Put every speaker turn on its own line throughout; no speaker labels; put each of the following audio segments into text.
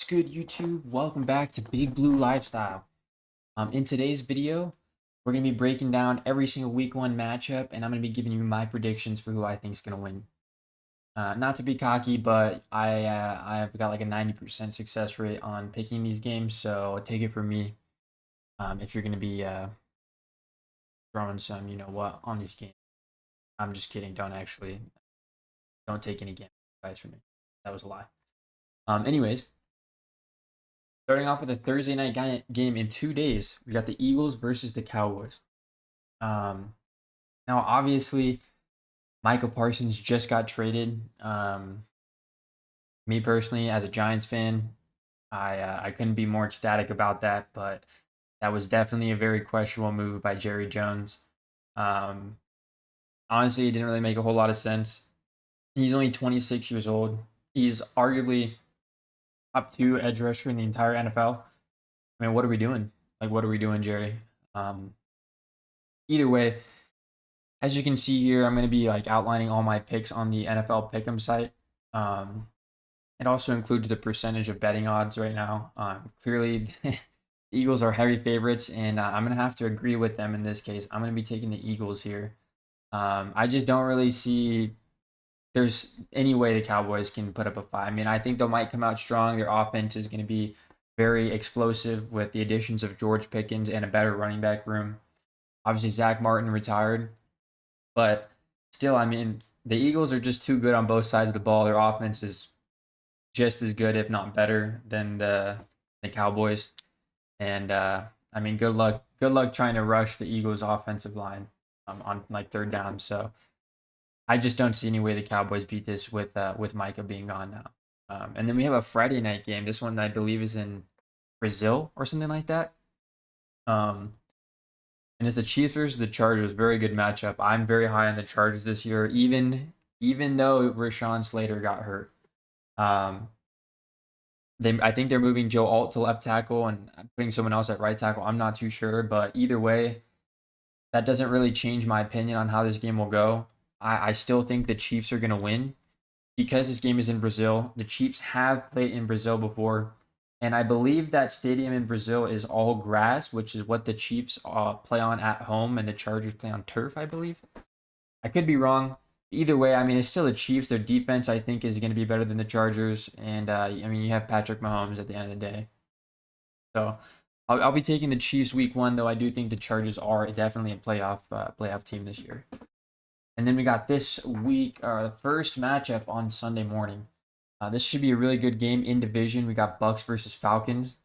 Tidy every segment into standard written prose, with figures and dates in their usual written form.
good, YouTube? Welcome back to Big Blue Lifestyle. In today's video, we're going to be breaking down every single week one matchup, and I'm going to be giving you my predictions for who I think is going to win. Not to be cocky, but I've got like a 90% success rate on picking these games, so take it from me. If you're going to be throwing some, you know what, on these games. I'm just kidding. Don't take any advice from me. That was a lie. Anyways. Starting off with a Thursday night game in 2 days, we got the Eagles versus the Cowboys. Now, obviously, Michael Parsons just got traded. Me personally, as a Giants fan, I couldn't be more ecstatic about that, but that was definitely a very questionable move by Jerry Jones. Honestly, it didn't really make a whole lot of sense. He's only 26 years old. He's arguably top 2 edge rusher in the entire NFL. I mean, what are we doing? Like, what are we doing, Jerry? Either way, as you can see here, I'm going to be like outlining all my picks on the NFL Pick'em site. It also includes the percentage of betting odds right now. Clearly, the Eagles are heavy favorites, and I'm going to have to agree with them in this case. I'm going to be taking the Eagles here. I just don't really see there's any way the Cowboys can put up a fight. I mean, I think they might come out strong. Their offense is going to be very explosive with the additions of George Pickens and a better running back room. Obviously, Zach Martin retired, but still, I mean, the Eagles are just too good on both sides of the ball. Their offense is just as good, if not better, than the Cowboys. And I mean, good luck trying to rush the Eagles' offensive line on like third down. So I just don't see any way the Cowboys beat this with Micah being gone now. And then we have a Friday night game. This one I believe is in Brazil or something like that. And it's the Chiefs versus the Chargers. Very good matchup. I'm very high on the Chargers this year, even though Rashawn Slater got hurt. I think they're moving Joe Alt to left tackle and putting someone else at right tackle. I'm not too sure, but either way, that doesn't really change my opinion on how this game will go. I still think the Chiefs are going to win because this game is in Brazil. The Chiefs have played in Brazil before, and I believe that stadium in Brazil is all grass, which is what the Chiefs play on at home, and the Chargers play on turf, I believe. I could be wrong. Either way, I mean, it's still the Chiefs. Their defense, I think, is going to be better than the Chargers, and I mean, you have Patrick Mahomes at the end of the day. So I'll be taking the Chiefs week 1, though I do think the Chargers are definitely a playoff team this year. And then we got this week, the first matchup on Sunday morning. This should be a really good game in division. We got Bucks versus Falcons.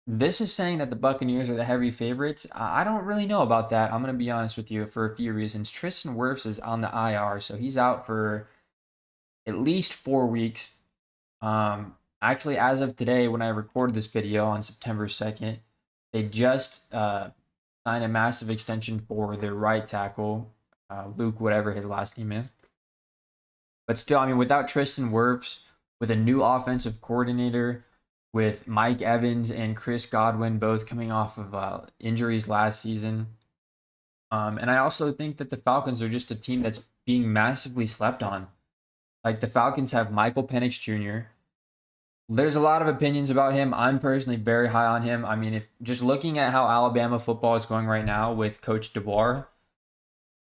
This is saying that the Buccaneers are the heavy favorites. I don't really know about that. I'm going to be honest with you for a few reasons. Tristan Wirfs is on the IR, so he's out for at least 4 weeks. Actually, as of today, when I recorded this video on September 2nd, they just signed a massive extension for their right tackle, Luke, whatever his last name is. But still, I mean, without Tristan Wirfs, with a new offensive coordinator, with Mike Evans and Chris Godwin both coming off of injuries last season. And I also think that the Falcons are just a team that's being massively slept on. Like, the Falcons have Michael Penix Jr. There's a lot of opinions about him. I'm personally very high on him. I mean, if just looking at how Alabama football is going right now with Coach DeBoer,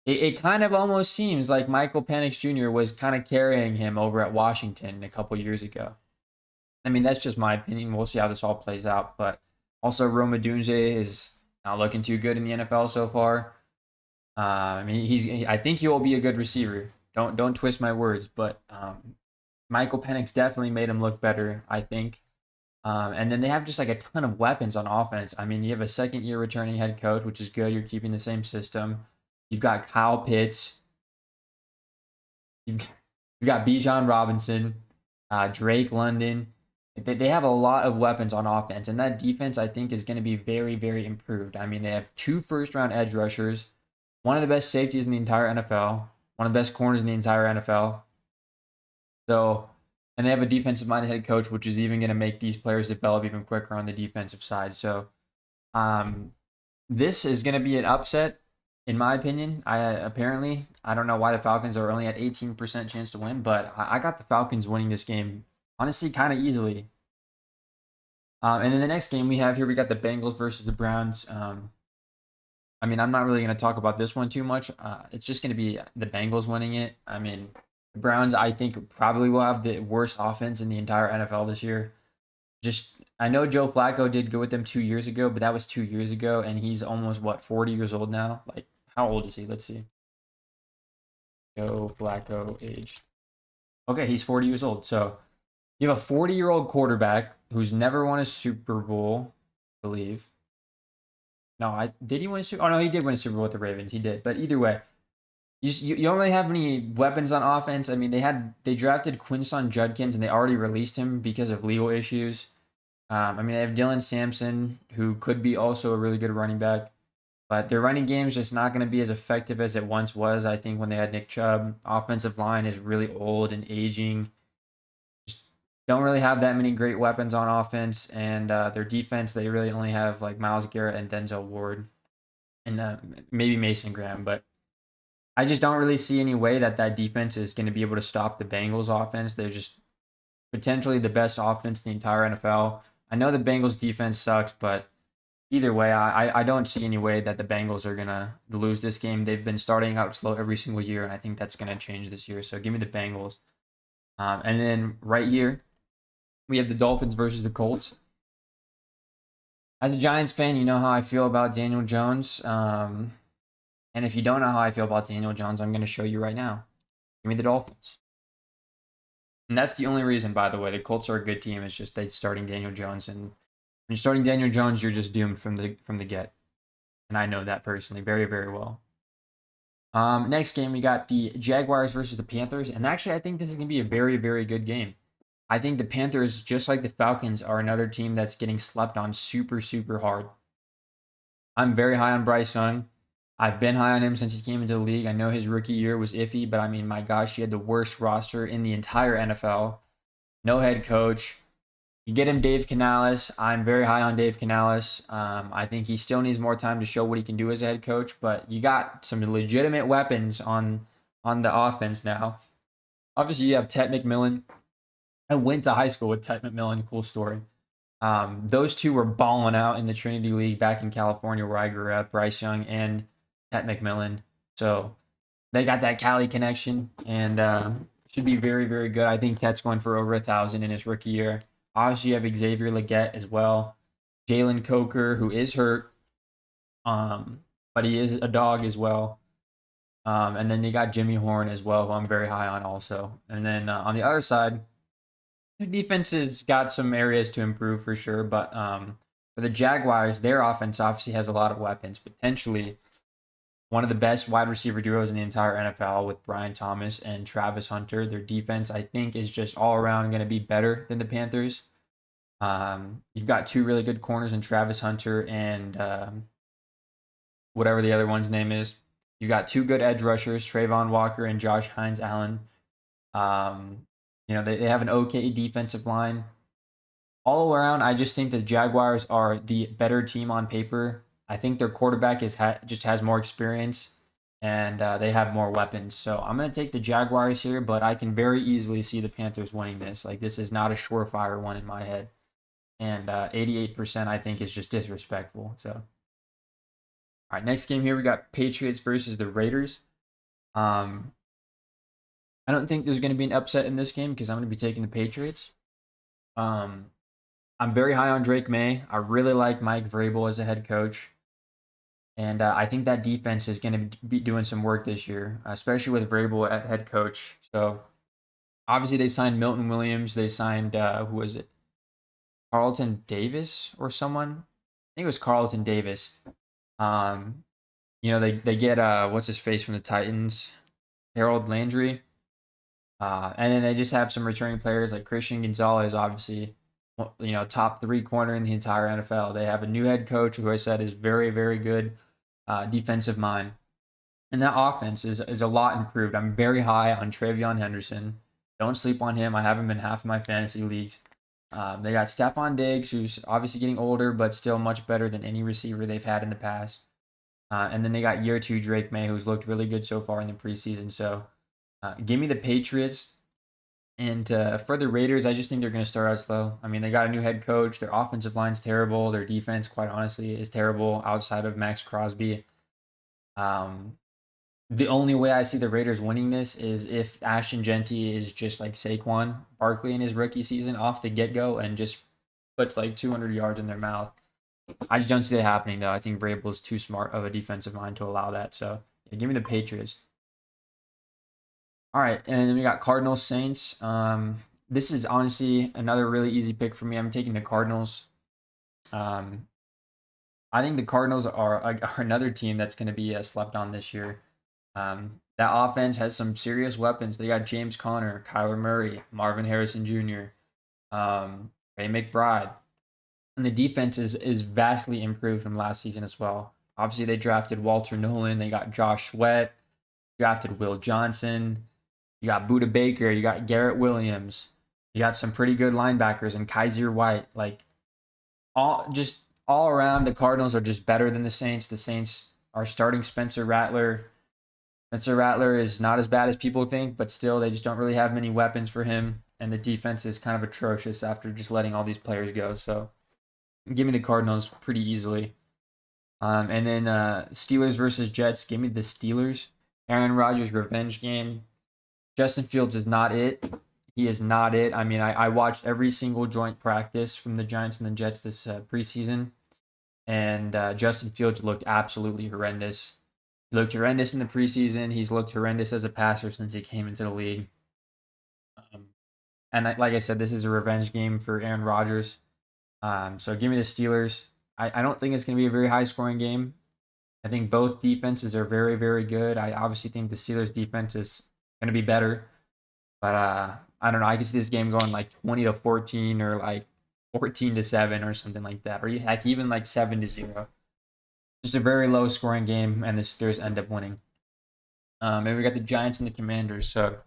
it kind of almost seems like Michael Penix Jr. was kind of carrying him over at Washington a couple years ago. I mean, that's just my opinion. We'll see how this all plays out. But also, Rome Odunze is not looking too good in the NFL so far. I mean, I think he will be a good receiver. Don't twist my words, but Michael Penix definitely made him look better, I think. And then they have just like a ton of weapons on offense. I mean, you have a second-year returning head coach, which is good. You're keeping the same system. You've got Kyle Pitts. You've got Bijan Robinson, Drake London. They have a lot of weapons on offense, and that defense, I think, is going to be very, very improved. I mean, they have 2 first-round edge rushers, one of the best safeties in the entire NFL, one of the best corners in the entire NFL. So, and they have a defensive-minded head coach, which is even going to make these players develop even quicker on the defensive side. So, this is going to be an upset, in my opinion. I don't know why the Falcons are only at 18% chance to win, but I got the Falcons winning this game, honestly, kind of easily. And then the next game we have here, we got the Bengals versus the Browns. I mean, I'm not really going to talk about this one too much. It's just going to be the Bengals winning it. I mean, the Browns, I think, probably will have the worst offense in the entire NFL this year. Just, I know Joe Flacco did go with them 2 years ago, but that was 2 years ago, and he's almost, what, 40 years old now? Like, how old is he? Let's see. Joe Flacco age. Okay, he's 40 years old. So you have a 40-year-old quarterback who's never won a Super Bowl, I believe. No, I did he win a Super? Oh no, he did win a Super Bowl with the Ravens. He did. But either way, you don't really have any weapons on offense. I mean, they drafted Quinson Judkins and they already released him because of legal issues. I mean, they have Dylan Sampson, who could be also a really good running back, but their running game is just not going to be as effective as it once was. I think when they had Nick Chubb, offensive line is really old and aging. Just don't really have that many great weapons on offense, and their defense, they really only have like Myles Garrett and Denzel Ward, and maybe Mason Graham, but I just don't really see any way that that defense is going to be able to stop the Bengals offense. They're just potentially the best offense in the entire NFL. I know the Bengals defense sucks, but either way, I don't see any way that the Bengals are going to lose this game. They've been starting out slow every single year, and I think that's going to change this year. So give me the Bengals. And then right here, we have the Dolphins versus the Colts. As a Giants fan, you know how I feel about Daniel Jones. And if you don't know how I feel about Daniel Jones, I'm going to show you right now. Give me the Dolphins. And that's the only reason, by the way. The Colts are a good team. It's just they starting Daniel Jones, and when you're starting Daniel Jones, you're just doomed from the get. And I know that personally very, very well. Next game, we got the Jaguars versus the Panthers. And actually, I think this is going to be a very, very good game. I think the Panthers, just like the Falcons, are another team that's getting slept on super, super hard. I'm very high on Bryce Young. I've been high on him since he came into the league. I know his rookie year was iffy, but I mean, my gosh, he had the worst roster in the entire NFL. No head coach. You get him Dave Canales. I'm very high on Dave Canales. I think he still needs more time to show what he can do as a head coach, but you got some legitimate weapons on the offense now. Obviously, you have Ted McMillan. I went to high school with Ted McMillan. Cool story. Those two were balling out in the Trinity League back in California where I grew up, Bryce Young and Ted McMillan. So they got that Cali connection and should be very, very good. I think Ted's going for over 1,000 in his rookie year. Obviously, you have Xavier Legette as well. Jalen Coker, who is hurt, but he is a dog as well. And then they got Jimmy Horn as well, who I'm very high on also. And then on the other side, their defense has got some areas to improve for sure. But for the Jaguars, their offense obviously has a lot of weapons. Potentially one of the best wide receiver duos in the entire NFL with Brian Thomas and Travis Hunter. Their defense, I think, is just all around going to be better than the Panthers. You've got two really good corners in Travis Hunter and whatever the other one's name is. You got two good edge rushers, Trayvon Walker and Josh Hines Allen. They have an okay defensive line. All around, I just think the Jaguars are the better team on paper. I think their quarterback just has more experience, and they have more weapons. So I'm going to take the Jaguars here, but I can very easily see the Panthers winning this. Like, this is not a surefire one in my head. And 88% I think is just disrespectful. So, all right, next game here we got Patriots versus the Raiders. I don't think there's going to be an upset in this game because I'm going to be taking the Patriots. I'm very high on Drake May. I really like Mike Vrabel as a head coach. And I think that defense is going to be doing some work this year, especially with Vrabel at head coach. So, obviously, they signed Milton Williams. They signed, who was it? Carlton Davis or someone? I think it was Carlton Davis. They get, what's his face from the Titans? Harold Landry. And then they just have some returning players like Christian Gonzalez, obviously, top 3 corner in the entire NFL. They have a new head coach who I said is very, very good defensive mind. And that offense is a lot improved. I'm very high on TreVeyon Henderson. Don't sleep on him. I have him in half of my fantasy leagues. They got Stephon Diggs, who's obviously getting older, but still much better than any receiver they've had in the past. And then they got year 2 Drake May, who's looked really good so far in the preseason. So give me the Patriots. And for the Raiders, I just think they're going to start out slow. I mean, they got a new head coach. Their offensive line's terrible. Their defense, quite honestly, is terrible outside of Max Crosby. Um, the only way I see the Raiders winning this is if Ashton Genty is just like Saquon Barkley in his rookie season off the get go and just puts like 200 yards in their mouth. I just don't see that happening though. I think Vrabel is too smart of a defensive mind to allow that. So yeah, give me the Patriots. All right, and then we got Cardinals Saints. This is honestly another really easy pick for me. I'm taking the Cardinals. Um, I think the Cardinals are another team that's going to be slept on this year. That offense has some serious weapons. They got James Conner, Kyler Murray, Marvin Harrison Jr., Ray McBride, and the defense is vastly improved from last season as well. Obviously, they drafted Walter Nolan. They got Josh Sweat, drafted Will Johnson. You got Buda Baker. You got Garrett Williams. You got some pretty good linebackers and Kaiser White. Like all around, the Cardinals are just better than the Saints. The Saints are starting Spencer Rattler. Spencer Rattler is not as bad as people think, but still, they just don't really have many weapons for him. And the defense is kind of atrocious after just letting all these players go. So give me the Cardinals pretty easily. And then Steelers versus Jets. Give me the Steelers. Aaron Rodgers revenge game. Justin Fields is not it. He is not it. I mean, I watched every single joint practice from the Giants and the Jets this preseason, and Justin Fields looked absolutely horrendous. He looked horrendous in the preseason. He's looked horrendous as a passer since he came into the league. And like I said, this is a revenge game for Aaron Rodgers. So give me the Steelers. I don't think it's going to be a very high scoring game. I think both defenses are very, very good. I obviously think the Steelers defense is going to be better. But I don't know. I can see this game going like 20-14 or like 14-7 or something like that. Or heck, even like 7-0. Just a very low scoring game, and the Steelers end up winning. And we got the Giants and the Commanders. So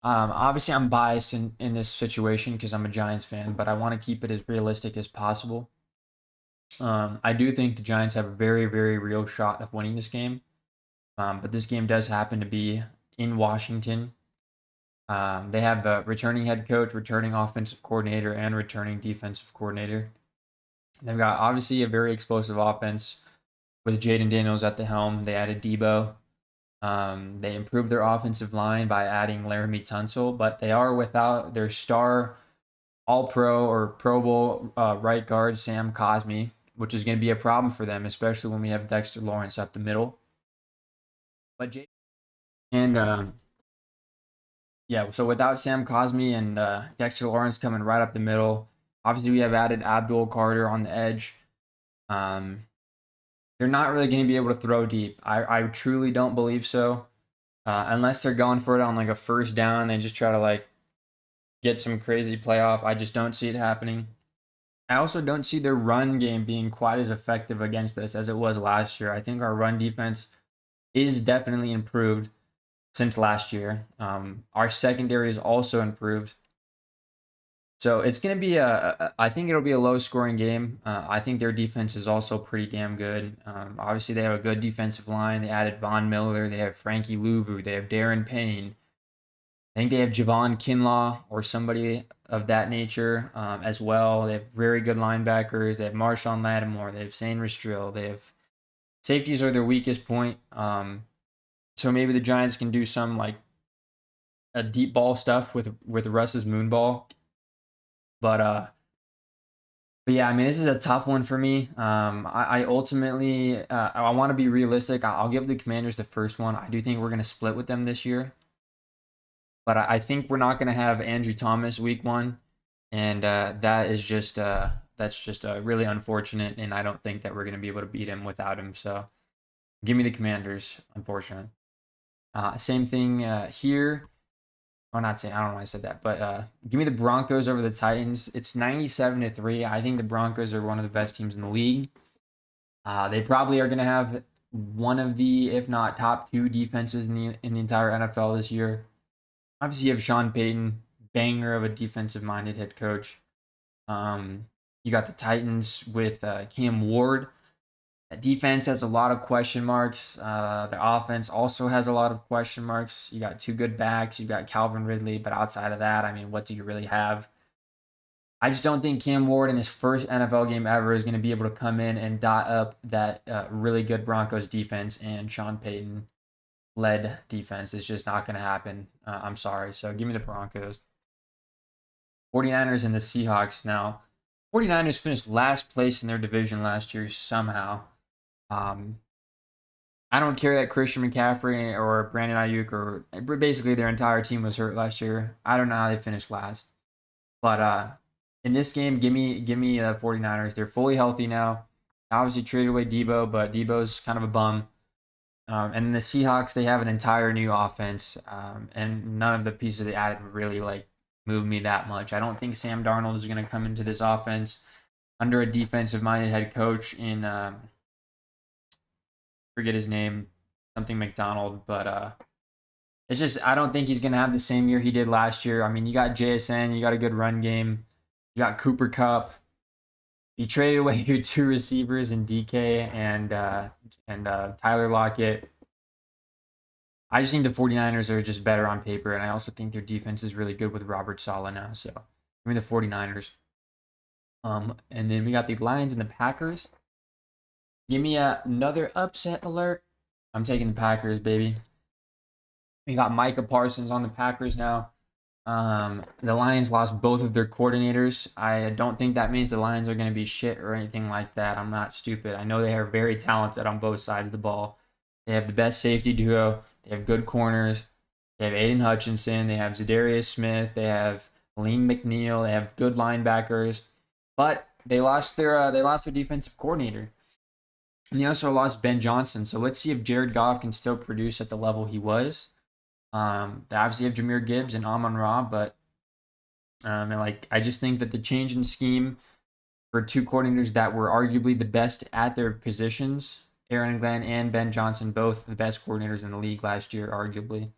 obviously I'm biased in this situation because I'm a Giants fan, but I want to keep it as realistic as possible. I do think the Giants have a very, very real shot of winning this game. But this game does happen to be in Washington. They have a returning head coach, returning offensive coordinator, and returning defensive coordinator. They've got obviously a very explosive offense with Jaden Daniels at the helm. They added Debo. They improved their offensive line by adding Laramie Tunsil, but they are without their star All-Pro or Pro Bowl right guard Sam Cosmi, which is going to be a problem for them, especially when we have Dexter Lawrence up the middle. But and yeah, so without Sam Cosmi and Dexter Lawrence coming right up the middle, obviously we have added Abdul Carter on the edge. They're not really going to be able to throw deep. I truly don't believe so. Unless they're going for it on like a first down, they just try to like get some crazy playoff. I just don't see it happening. I also don't see their run game being quite as effective against us as it was last year. I think our run defense is definitely improved since last year. Our secondary is also improved. So it's going to be I think it'll be a low scoring game. I think their defense is also pretty damn good. Obviously, they have a good defensive line. They added Von Miller. They have Frankie Louvu. They have Darren Payne. I think they have Javon Kinlaw or somebody of that nature as well. They have very good linebackers. They have Marshawn Lattimore. They have Sane Ristrill. They have safeties are their weakest point. So maybe the Giants can do some like a deep ball stuff with Russ's moon ball. But yeah, I mean this is a tough one for me. I ultimately I want to be realistic. I'll give the Commanders the first one. I do think we're gonna split with them this year, but I think we're not gonna have Andrew Thomas week one, and that is just that's just really unfortunate. And I don't think that we're gonna be able to beat him without him. So give me the Commanders. Unfortunate. Same thing here. Or not saying, I don't know why I said that, but give me the Broncos over the Titans. It's 97-3. I think the Broncos are one of the best teams in the league. They probably are going to have one of the, if not top two defenses in the entire NFL this year. Obviously, you have Sean Payton, banger of a defensive-minded head coach. You got the Titans with Cam Ward. The defense has a lot of question marks. The offense also has a lot of question marks. You got two good backs. You got Calvin Ridley, but outside of that, I mean, what do you really have? I just don't think Cam Ward in his first NFL game ever is going to be able to come in and dot up that really good Broncos defense and Sean Payton led defense. It's just not going to happen. I'm sorry. So give me the Broncos. 49ers and the Seahawks. Now, 49ers finished last place in their division last year somehow. Um, I don't care that Christian McCaffrey or Brandon Ayuk or basically their entire team was hurt last year. I don't know how they finished last. But in this game, give me the 49ers. They're fully healthy now. Obviously traded away Debo, but Debo's kind of a bum. And the Seahawks, they have an entire new offense, and none of the pieces they added really like move me that much. I don't think Sam Darnold is going to come into this offense under a defensive-minded head coach in forget his name, something McDonald, but it's just I don't think he's going to have the same year he did last year. I mean, you got JSN, you got a good run game, you got Cooper Cup. You traded away your two receivers in DK and Tyler Lockett. I just think the 49ers are just better on paper, and I also think their defense is really good with Robert Saleh now. So give me the 49ers. And then we got the Lions and the Packers. Give me another upset alert. I'm taking the Packers, baby. We got Micah Parsons on the Packers now. The Lions lost both of their coordinators. I don't think that means the Lions are going to be shit or anything like that. I'm not stupid. I know they are very talented on both sides of the ball. They have the best safety duo. They have good corners. They have Aiden Hutchinson. They have Zadarius Smith. They have Liam McNeil. They have good linebackers. But they lost their defensive coordinator. And they also lost Ben Johnson. So let's see if Jared Goff can still produce at the level he was. They obviously have Jahmyr Gibbs and Amon-Ra, but and like I just think that the change in scheme for two coordinators that were arguably the best at their positions, Aaron Glenn and Ben Johnson, both the best coordinators in the league last year, arguably.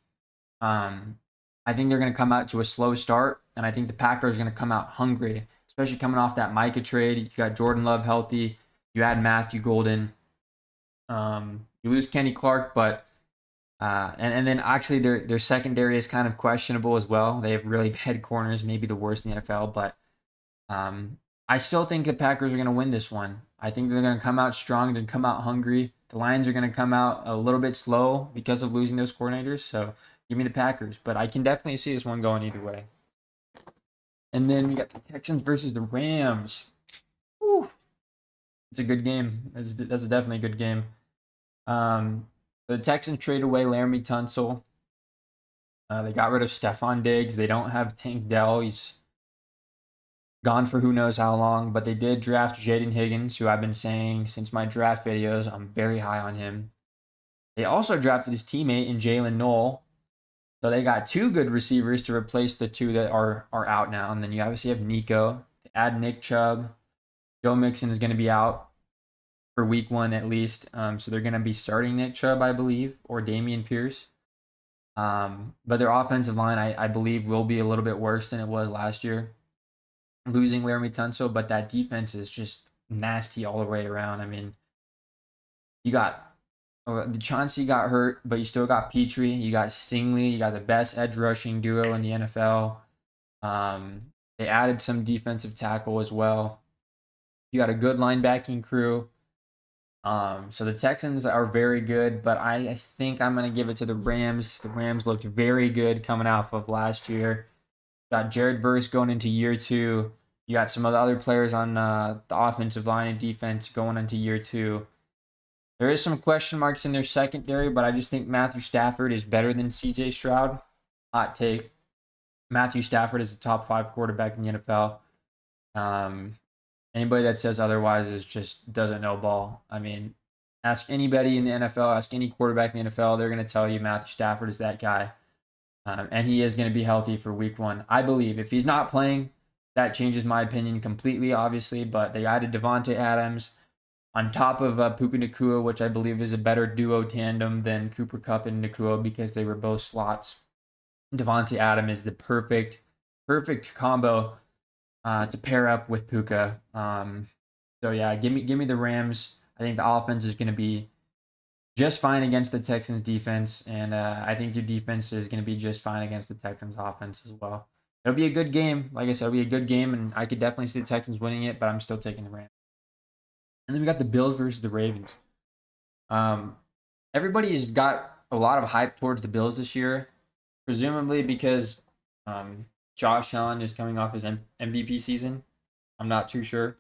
I think they're going to come out to a slow start, and I think the Packers are going to come out hungry, especially coming off that Micah trade. You got Jordan Love healthy. You add Matthew Golden. You lose Kenny Clark, but and then actually their secondary is kind of questionable as well. They have really bad corners, maybe the worst in the NFL. But I still think the Packers are going to win this one. I think they're going to come out strong. They're going to come out hungry. The Lions are going to come out a little bit slow because of losing those coordinators. So give me the Packers. But I can definitely see this one going either way. And then we got the Texans versus the Rams. Whew. It's a good game. That's definitely a good game. The Texans trade away Laramie Tunsil. They got rid of Stephon Diggs. They don't have Tank Dell. He's gone for who knows how long, but they did draft Jaden Higgins, who I've been saying since my draft videos. I'm very high on him. They also drafted his teammate in Jalen Noel. So they got two good receivers to replace the two that are out now. And then you obviously have Nico. They add Nick Chubb. Joe Mixon is going to be out for week 1 at least. So they're going to be starting Nick Chubb, I believe, or Dameon Pierce. But their offensive line, I believe, will be a little bit worse than it was last year, losing Laramie Tunsil. But that defense is just nasty all the way around. I mean, you got the Chauncey got hurt, but you still got Petrie. You got Stingley. You got the best edge rushing duo in the NFL. They added some defensive tackle as well. You got a good linebacking crew. So the Texans are very good, but I think I'm going to give it to the Rams. The Rams looked very good coming off of last year. Got Jared Verse going into year 2. You got some of the other players on the offensive line and defense going into year 2. There is some question marks in their secondary, but I just think Matthew Stafford is better than CJ Stroud. Hot take. Matthew Stafford is a top 5 quarterback in the NFL. Anybody that says otherwise is just doesn't know ball. I mean, ask anybody in the NFL, ask any quarterback in the NFL, they're going to tell you Matthew Stafford is that guy. And he is going to be healthy for week 1. I believe if he's not playing, that changes my opinion completely, obviously. But they added Devontae Adams on top of Puka Nacua, which I believe is a better duo tandem than Cooper Kupp and Nacua because they were both slots. Devontae Adams is the perfect combo to pair up with Puka. So yeah, give me the Rams. I think the offense is going to be just fine against the Texans defense, and I think their defense is going to be just fine against the Texans offense as well. It'll be a good game. Like I said, it'll be a good game, and I could definitely see the Texans winning it, but I'm still taking the Rams. And then we got the Bills versus the Ravens. Everybody's got a lot of hype towards the Bills this year, presumably because Josh Allen is coming off his MVP season. I'm not too sure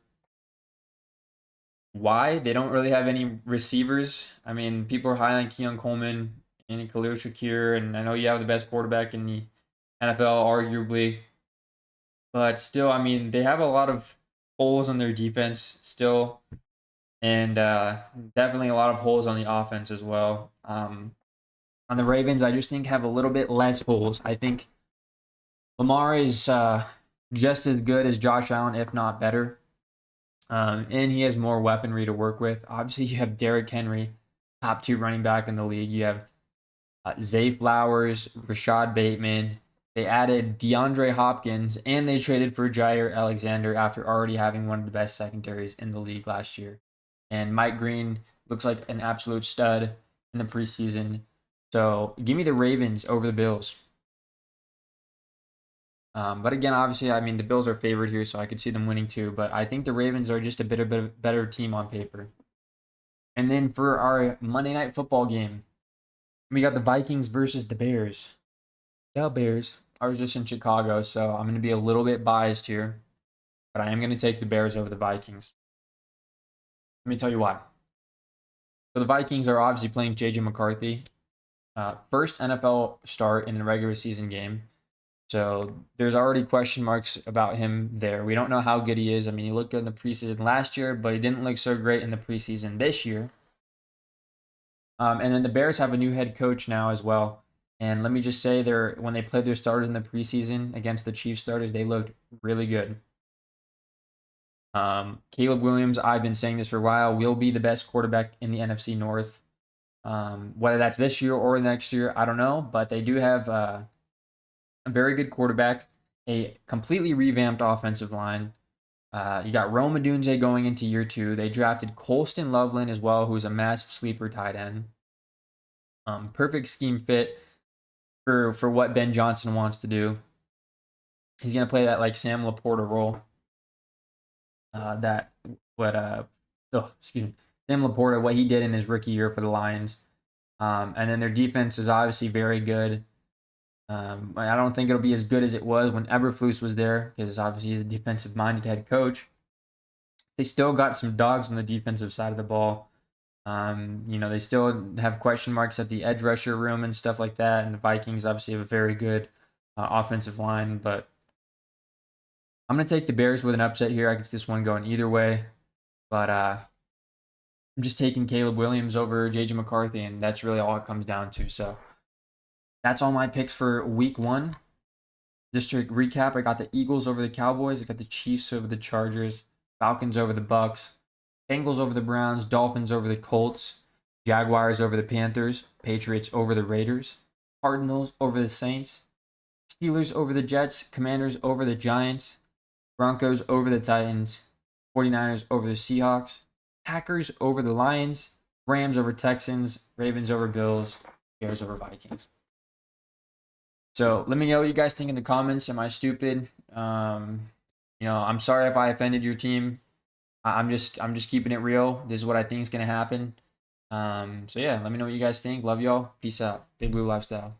why. They don't really have any receivers. I mean, people are high on Keon Coleman and Khalil Shakir, and I know you have the best quarterback in the NFL, arguably. But still, I mean, they have a lot of holes on their defense still, and definitely a lot of holes on the offense as well. On the Ravens, I just think have a little bit less holes. I think Lamar is just as good as Josh Allen, if not better. And he has more weaponry to work with. Obviously, you have Derrick Henry, top 2 running back in the league. You have Zay Flowers, Rashad Bateman. They added DeAndre Hopkins, and they traded for Jair Alexander after already having one of the best secondaries in the league last year. And Mike Green looks like an absolute stud in the preseason. So give me the Ravens over the Bills. But again, obviously, I mean, the Bills are favored here, so I could see them winning too. But I think the Ravens are just a bit better team on paper. And then for our Monday Night Football game, we got the Vikings versus the Bears. The Bears. I was just in Chicago, so I'm going to be a little bit biased here. But I am going to take the Bears over the Vikings. Let me tell you why. So the Vikings are obviously playing J.J. McCarthy. First NFL start in a regular season game. So there's already question marks about him there. We don't know how good he is. I mean, he looked good in the preseason last year, but he didn't look so great in the preseason this year. And then the Bears have a new head coach now as well. And let me just say, when they played their starters in the preseason against the Chiefs starters, they looked really good. Caleb Williams, I've been saying this for a while, will be the best quarterback in the NFC North. Whether that's this year or next year, I don't know. But they do have a very good quarterback, a completely revamped offensive line. You got Rome Odunze going into year 2. They drafted Colston Loveland as well, who's a massive sleeper tight end. Perfect scheme fit for what Ben Johnson wants to do. He's gonna play that like Sam Laporta role. Sam Laporta, what he did in his rookie year for the Lions. And then their defense is obviously very good. I don't think it'll be as good as it was when Eberflus was there, because obviously he's a defensive-minded head coach. They still got some dogs on the defensive side of the ball. They still have question marks at the edge rusher room and stuff like that. And the Vikings obviously have a very good offensive line, but I'm going to take the Bears with an upset here. I can see this one going either way, but I'm just taking Caleb Williams over J.J. McCarthy, and that's really all it comes down to. So that's all my picks for week 1. Just to recap, I got the Eagles over the Cowboys. I got the Chiefs over the Chargers, Falcons over the Bucks, Bengals over the Browns, Dolphins over the Colts, Jaguars over the Panthers, Patriots over the Raiders, Cardinals over the Saints, Steelers over the Jets, Commanders over the Giants, Broncos over the Titans, 49ers over the Seahawks, Packers over the Lions, Rams over Texans, Ravens over Bills, Bears over Vikings. So let me know what you guys think in the comments. Am I stupid? I'm sorry if I offended your team. I'm just keeping it real. This is what I think is gonna happen. So yeah, let me know what you guys think. Love y'all. Peace out. Big Blue Lifestyle.